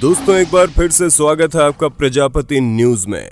दोस्तों एक बार फिर से स्वागत है आपका प्रजापति न्यूज में।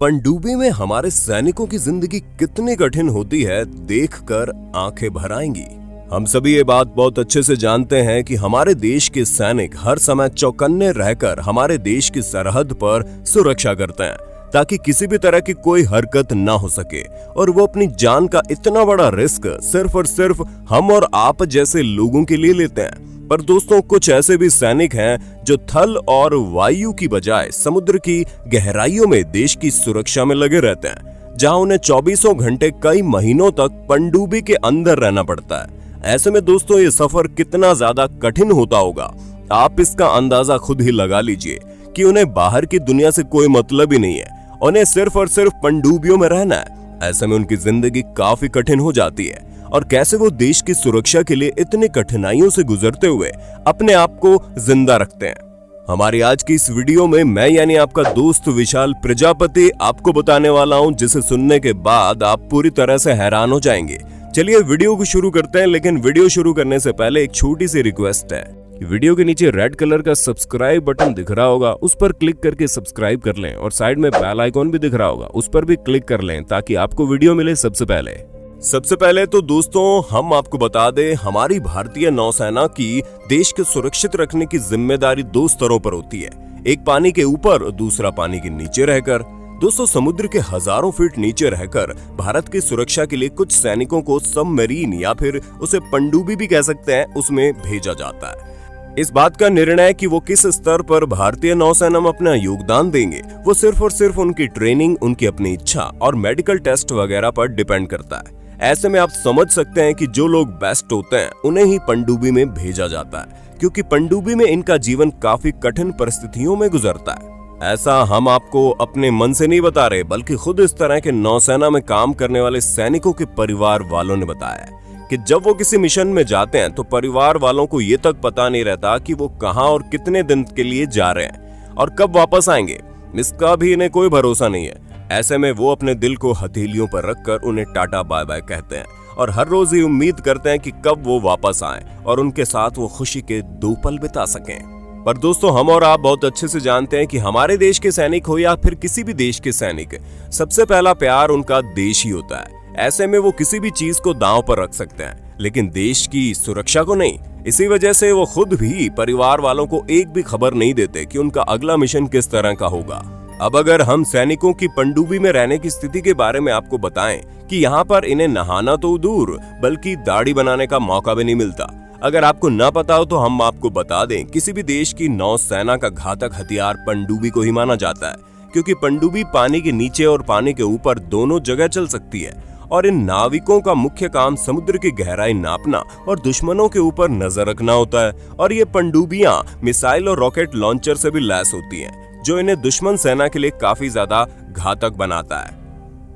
पनडुब्बी में हमारे सैनिकों की जिंदगी कितनी कठिन होती है देखकर आंखें भर आएंगी। हम सभी ये बात बहुत अच्छे से जानते हैं कि हमारे देश के सैनिक हर समय चौकन्ने रहकर हमारे देश की सरहद पर सुरक्षा करते हैं ताकि किसी भी तरह की कोई हरकत ना हो सके, और वो अपनी जान का इतना बड़ा रिस्क सिर्फ और सिर्फ हम और आप जैसे लोगों के लिए लेते हैं। पर दोस्तों कुछ ऐसे भी सैनिक हैं जो थल और वायु की बजाय समुद्र की गहराइयों में देश की सुरक्षा में लगे रहते हैं, जहां उन्हें 24 घंटे कई महीनों तक पनडुब्बी के अंदर रहना पड़ता है। ऐसे में दोस्तों ये सफर कितना ज्यादा कठिन होता होगा, आप इसका अंदाजा खुद ही लगा लीजिए कि उन्हें बाहर की दुनिया से कोई मतलब ही नहीं है, उन्हें सिर्फ और सिर्फ पनडुब्बियों में रहना है। ऐसे में उनकी जिंदगी काफी कठिन हो जाती है, और कैसे वो देश की सुरक्षा के लिए इतनी कठिनाइयों से गुजरते हुए अपने आप को जिंदा रखते हैं। हमारी आज की इस वीडियो में मैं यानी आपका दोस्त विशाल प्रजापति आपको बताने वाला हूं, जिसे सुनने के बाद आप पूरी तरह से हैरान हो जाएंगे। चलिए वीडियो को शुरू करते हैं, लेकिन वीडियो शुरू करने से पहले एक छोटी सी रिक्वेस्ट है। वीडियो के नीचे रेड कलर का सब्सक्राइब बटन दिख रहा होगा, उस पर क्लिक करके सब्सक्राइब कर लें, और साइड में बेल आइकॉन भी दिख रहा होगा, उस पर भी क्लिक कर लें ताकि आपको वीडियो मिले सबसे पहले। सबसे पहले तो दोस्तों हम आपको बता दें, हमारी भारतीय नौसेना की देश को सुरक्षित रखने की जिम्मेदारी दो स्तरों पर होती है, एक पानी के ऊपर और दूसरा पानी के नीचे रहकर। दोस्तों समुद्र के हजारों फीट नीचे रहकर भारत की सुरक्षा के लिए कुछ सैनिकों को सबमरीन या फिर उसे पनडुब्बी भी कह सकते हैं, उसमें भेजा जाता है। इस बात का निर्णय कि वो किस स्तर पर भारतीय नौसेना में अपना योगदान देंगे, वो सिर्फ और सिर्फ उनकी ट्रेनिंग, उनकी अपनी इच्छा और मेडिकल टेस्ट वगैरह पर डिपेंड करता है। ऐसे में आप समझ सकते हैं कि जो लोग बेस्ट होते हैं उन्हें ही पनडुब्बी में भेजा जाता है, क्योंकि पनडुब्बी में इनका जीवन काफी कठिन परिस्थितियों में गुजरता है। ऐसा हम आपको अपने मन से नहीं बता रहे, बल्कि खुद इस तरह के नौसेना में काम करने वाले सैनिकों के परिवार वालों ने बताया है कि जब वो किसी मिशन में जाते हैं तो परिवार वालों को ये तक पता नहीं रहता कि वो कहां और कितने दिन के लिए जा रहे हैं और कब वापस आएंगे, इसका भी इन्हें कोई भरोसा नहीं है। ऐसे में वो अपने दिल को हथेलियों पर रखकर उन्हें टाटा बाय बाय कहते हैं, और हर रोज ही उम्मीद करते हैं कि कब वो वापस आएं और उनके साथ वो खुशी के 2 पल बिता सकें। पर दोस्तों हम और आप बहुत अच्छे से जानते हैं कि हमारे देश के सैनिक हो या फिर किसी भी देश के सैनिक, सबसे पहला प्यार उनका देश ही होता है। ऐसे में वो किसी भी चीज को दांव पर रख सकते हैं, लेकिन देश की सुरक्षा को नहीं। इसी वजह से वो खुद भी परिवार वालों को एक भी खबर नहीं देते कि उनका अगला मिशन किस तरह का होगा। अब अगर हम सैनिकों की पनडुब्बी में रहने की स्थिति के बारे में आपको बताएं कि यहाँ पर इन्हें नहाना तो दूर बल्कि दाढ़ी बनाने का मौका भी नहीं मिलता। अगर आपको ना पता हो तो हम आपको बता दें, किसी भी देश की नौसेना का घातक हथियार पनडुब्बी को ही माना जाता है, क्योंकि पनडुब्बी पानी के नीचे और पानी के ऊपर दोनों जगह चल सकती है, और इन नाविकों का मुख्य काम समुद्र की गहराई नापना और दुश्मनों के ऊपर नजर रखना होता है। और ये पनडुब्बियां मिसाइल और रॉकेट लॉन्चर से भी लैस होती हैं, जो इन्हें दुश्मन सेना के लिए काफी ज्यादा घातक बनाता है।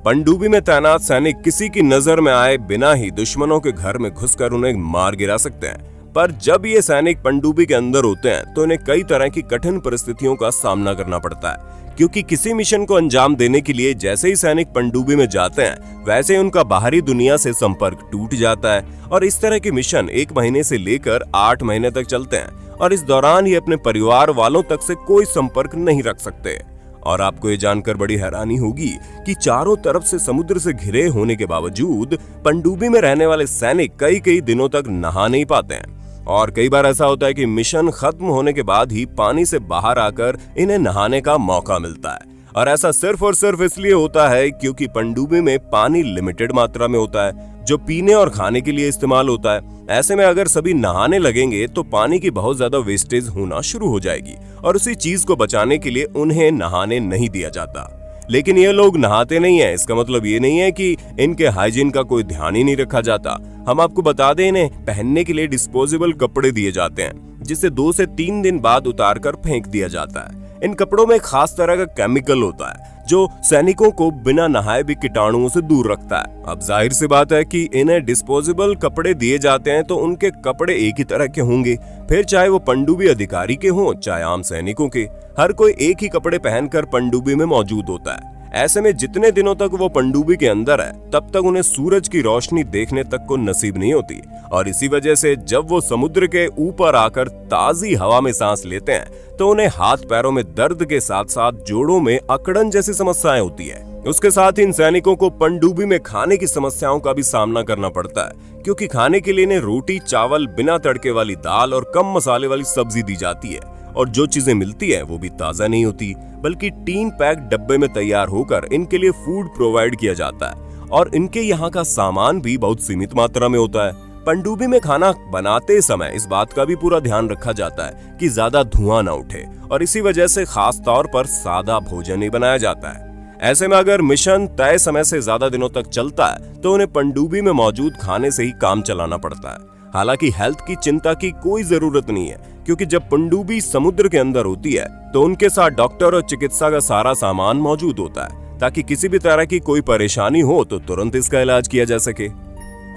पनडुब्बी में तैनात सैनिक किसी की नजर में आए बिना ही दुश्मनों के घर में घुसकर उन्हें मार गिरा सकते हैं। पर जब ये सैनिक पनडुब्बी के अंदर होते हैं तो इन्हें कई तरह की कठिन परिस्थितियों का सामना करना पड़ता है, क्योंकि किसी मिशन को अंजाम देने के लिए जैसे ही सैनिक पनडुब्बी में जाते हैं वैसे ही उनका बाहरी दुनिया से संपर्क टूट जाता है। और इस तरह के मिशन 1 महीने से लेकर 8 महीने तक चलते हैं, और इस दौरान ये अपने परिवार वालों तक से कोई संपर्क नहीं रख सकते। और आपको ये जानकर बड़ी हैरानी होगी कि चारों तरफ से समुद्र से घिरे होने के बावजूद पनडुब्बी में रहने वाले सैनिक कई दिनों तक नहा नहीं पाते हैं, और कई बार ऐसा होता है कि मिशन खत्म होने के बाद ही पानी से बाहर आकर इन्हें नहाने का मौका मिलता है। और ऐसा सिर्फ और सिर्फ इसलिए होता है क्योंकि पनडुब्बी में पानी लिमिटेड मात्रा में होता है, जो पीने और खाने के लिए इस्तेमाल होता है। ऐसे में अगर सभी नहाने लगेंगे तो पानी की बहुत ज्यादा वेस्टेज होना शुरू हो जाएगी, और उसी चीज को बचाने के लिए उन्हें नहाने नहीं दिया जाता। लेकिन ये लोग नहाते नहीं है, इसका मतलब ये नहीं है कि इनके हाइजीन का कोई ध्यान ही नहीं रखा जाता। हम आपको बता दें, इन्हें पहनने के लिए डिस्पोजेबल कपड़े दिए जाते हैं, जिसे 2 से 3 दिन बाद उतार कर फेंक दिया जाता है। इन कपड़ों में खास तरह का केमिकल होता है जो सैनिकों को बिना नहाए भी कीटाणुओं से दूर रखता है। अब जाहिर सी बात है कि इन्हें डिस्पोजेबल कपड़े दिए जाते हैं तो उनके कपड़े एक ही तरह के होंगे, फिर चाहे वो पनडुब्बी अधिकारी के हों चाहे आम सैनिकों के। हर कोई एक ही कपड़े पहनकर पनडुब्बी में मौजूद होता है। ऐसे में जितने दिनों तक वो पनडुब्बी के अंदर है तब तक उन्हें सूरज की रोशनी देखने तक को नसीब नहीं होती, और इसी वजह से जब वो समुद्र के ऊपर आकर ताजी हवा में सांस लेते हैं तो उन्हें हाथ पैरों में दर्द के साथ साथ जोड़ों में अकड़न जैसी समस्याएं होती है। उसके साथ ही इन सैनिकों को पनडुब्बी में खाने की समस्याओं का भी सामना करना पड़ता है, क्योंकि खाने के लिए इन्हें रोटी, चावल, बिना तड़के वाली दाल और कम मसाले वाली सब्जी दी जाती है, और जो चीजें मिलती है वो भी ताजा नहीं होती, बल्कि टीन पैक डब्बे में तैयार होकर इनके लिए फूड प्रोवाइड किया जाता है, और इनके यहाँ का सामान भी बहुत सीमित मात्रा में होता है। पनडुब्बी में खाना बनाते समय इस बात का भी पूरा ध्यान रखा जाता है कि ज्यादा धुआं ना उठे, और इसी वजह से खास तौर पर सादा भोजन ही बनाया जाता है। ऐसे में अगर मिशन तय समय से ज्यादा दिनों तक चलता है तो उन्हें पनडुब्बी में मौजूद खाने से ही काम चलाना पड़ता है। हालांकि हेल्थ की चिंता की कोई जरूरत नहीं है, क्योंकि जब पनडुब्बी समुद्र के अंदर होती है तो उनके साथ डॉक्टर और चिकित्सा का सारा सामान मौजूद होता है, ताकि किसी भी तरह की कोई परेशानी हो तो तुरंत इसका इलाज किया जा सके।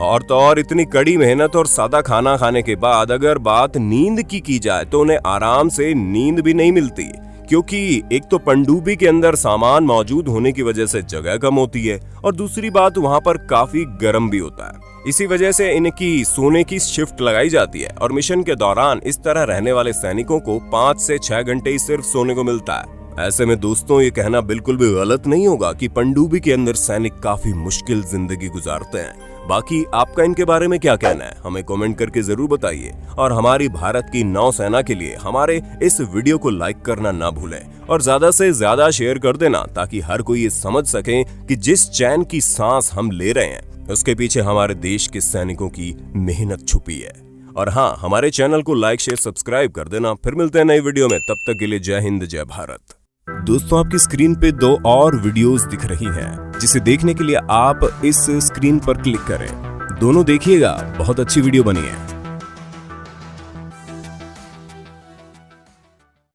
और तो और इतनी कड़ी मेहनत और सादा खाना खाने के बाद अगर बात नींद की जाए तो उन्हें आराम से नींद भी नहीं मिलती, क्योंकि एक तो पनडुब्बी के अंदर सामान मौजूद होने की वजह से जगह कम होती है, और दूसरी बात वहां पर काफी गर्म भी होता है। इसी वजह से इनकी सोने की शिफ्ट लगाई जाती है, और मिशन के दौरान इस तरह रहने वाले सैनिकों को 5 से 6 घंटे ही सिर्फ सोने को मिलता है। ऐसे में दोस्तों ये कहना बिल्कुल भी गलत नहीं होगा कि पनडुब्बी के अंदर सैनिक काफी मुश्किल जिंदगी गुजारते हैं। बाकी आपका इनके बारे में क्या कहना है हमें कमेंट करके जरूर बताइए, और हमारी भारत की नौसेना के लिए हमारे इस वीडियो को लाइक करना ना भूलें, और ज्यादा से ज्यादा शेयर कर देना, ताकि हर कोई ये समझ सके कि जिस चैन की सांस हम ले रहे हैं उसके पीछे हमारे देश के सैनिकों की मेहनत छुपी है। और हाँ, हमारे चैनल को लाइक, शेयर, सब्सक्राइब कर देना। फिर मिलते हैं नई वीडियो में, तब तक के लिए जय हिंद, जय भारत। दोस्तों, आपकी स्क्रीन पे 2 और वीडियोस दिख रही हैं, जिसे देखने के लिए आप इस स्क्रीन पर क्लिक करें। दोनों देखिएगा, बहुत अच्छी वीडियो बनी है।